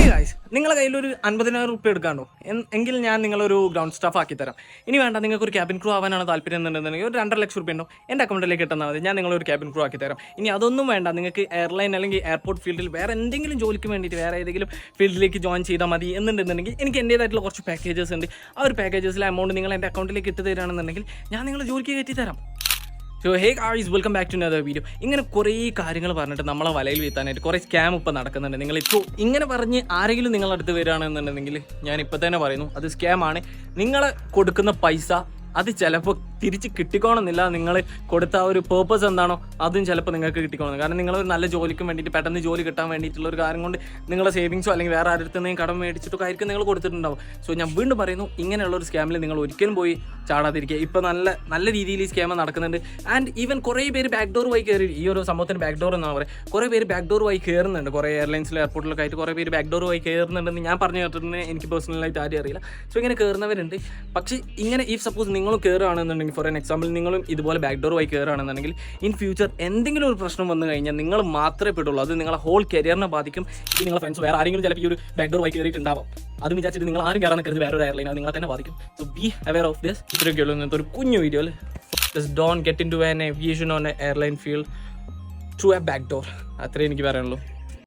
Guys, നിങ്ങളുടെ കയ്യിലൊരു 50,000 റുപ്യ എടുക്കാണ്ടോ എങ്കിൽ ഞാൻ നിങ്ങളൊരു ഗ്രൗണ്ട് സ്റ്റാഫ് ആക്കി തരാം. ഇനി വേണ്ട, നിങ്ങൾക്ക് ഒരു ക്യാബിൻ ക്രൂ ആവാനാണ് താല്പര്യം എന്നുണ്ടെന്നുണ്ടെങ്കിൽ ഒരു 2.5 ലക്ഷം റുപ്യ ഉണ്ടോ എൻ്റെ അക്കൗണ്ടിലേക്ക് കിട്ടുന്നാൽ മതി. ഞാൻ നിങ്ങളൊരു ക്യാബിൻ ക്രൂ ആക്കി തരാം. ഇനി അതൊന്നും വേണ്ട, നിങ്ങൾക്ക് എയർലൈൻ അല്ലെങ്കിൽ എയർപോർട്ട് ഫീൽഡിൽ വേറെ എന്തെങ്കിലും ജോലിക്ക് വേണ്ടിയിട്ട് വേറെ ഏതെങ്കിലും ഫീൽഡിലേക്ക് ജോയിൻ ചെയ്താൽ മതി എന്നുണ്ടെന്നുണ്ടെങ്കിൽ എനിക്ക് എൻ്റേതായിട്ടുള്ള കുറച്ച് പാക്കേജസ് ഉണ്ട്. ആ ഒരു പാക്കേജസിലെ എമൗണ്ട് നിങ്ങൾ എൻ്റെ അക്കൗണ്ടിലേക്ക് ഇട്ട് തരികയാണെന്നുണ്ടെങ്കിൽ ഞാൻ നിങ്ങളെ ജോലിക്ക് കയറ്റി തരാം. So hey guys, welcome back to another video. ഇങ്ങനെ കുറേ കാര്യങ്ങൾ പറഞ്ഞിട്ട് നമ്മളെ വലയിൽ വീഴ്ത്താനായിട്ട് കുറേ സ്കാം ഇപ്പം നടക്കുന്നുണ്ട്. നിങ്ങൾ ഇപ്പോൾ ഇങ്ങനെ പറഞ്ഞ് ആരെങ്കിലും നിങ്ങളടുത്ത് വരികയാണെന്നുണ്ടെങ്കിൽ ഞാൻ ഇപ്പം തന്നെ പറയുന്നു, അത് സ്കാമാണ്. നിങ്ങൾ കൊടുക്കുന്ന പൈസ അത് ചിലപ്പോൾ തിരിച്ച് കിട്ടിക്കോണമെന്നില്ല. നിങ്ങൾ കൊടുത്ത ആ ഒരു പേർപ്പസ് എന്താണോ അതും ചിലപ്പോൾ നിങ്ങൾക്ക് കിട്ടിക്കോണം. കാരണം നിങ്ങളൊരു നല്ല ജോലിക്ക് വേണ്ടിയിട്ട് പെട്ടെന്ന് ജോലി കിട്ടാൻ വേണ്ടിയിട്ടുള്ള ഒരു കാര്യം കൊണ്ട് നിങ്ങളെ സേവിങ്സോ അല്ലെങ്കിൽ വേറെ ആരുടെ കടം മേടിച്ചിട്ടോ ആയിരിക്കും നിങ്ങൾ കൊടുത്തിട്ടുണ്ടാവും. സോ ഞാൻ വീണ്ടും പറയുന്നു, ഇങ്ങനെയുള്ള ഒരു സ്കാമിൽ നിങ്ങൾ ഒരിക്കലും പോയി ചാടാതിരിക്കുക. ഇപ്പോൾ നല്ല രീതിയിൽ ഈ സ്കാം നടക്കുന്നുണ്ട്. ആൻഡ് ഈവൻ കുറേ പേര് ബാക്ക് ഡോർ വഴി കയറി, ഈ ഒരു സംഭവത്തിന് ബാക്ക് ഡോർ എന്നാണ് പറയുക, കുറേ പേര് ബാക്ക് ഡോർ വഴി കയറുന്നുണ്ട്. കുറേ എയർലൈൻസിലും എയർപോർട്ടിലൊക്കെ ആയിട്ട് കുറേ പേര് ബാക്ക് ഡോർ വഴി കയറുന്നുണ്ടെന്ന് ഞാൻ പറഞ്ഞു കേട്ടിട്ടുണ്ട്. എനിക്ക് പേഴ്സണലായിട്ട് ആരും അറിയില്ല. സോ ഇങ്ങനെ കയറുന്നവരുണ്ട്. പക്ഷേ ഇങ്ങനെ ഈ സപ്പോസ് നിങ്ങളും കയറുകയാണെന്നുണ്ടെങ്കിൽ, ഫോർ എൻ എക്സാമ്പിൾ നിങ്ങളും ഇതുപോലെ ബാക്ക് ഡോർ വഴി കയറുകയാണെന്നുണ്ടെങ്കിൽ ഇൻ ഫ്യൂച്ചർ എന്തെങ്കിലും ഒരു പ്രശ്നം വന്നു കഴിഞ്ഞാൽ നിങ്ങൾ മാത്രമേ പെടുള്ളൂ. അത് നിങ്ങളെ ഹോൾ കരിയറിനെ ബാധിക്കും. ഈ നിങ്ങളുടെ ഫ്രണ്ട്സ് വേറെ ആരെങ്കിലും ചിലപ്പോൾ ഈ ഒരു ബാക്ക് ഡോർ വഴി കയറിയിട്ടുണ്ടാവും. അത് വിചാരിച്ചിട്ട് നിങ്ങൾ ആരും കയറാൻ നിൽക്കരുത്. വേറൊരു എയർലൈൻ അത് നിങ്ങളെ തന്നെ ബാധിക്കും. So be aware of this. ഇത്രയൊക്കെയുള്ളൂ ഇന്നത്തെ ഒരു കുഞ്ഞു വീഡിയോയിൽ. Just don't get into an aviation on a airline field through a back door. അത്രേ എനിക്ക് പറയാനുള്ളൂ.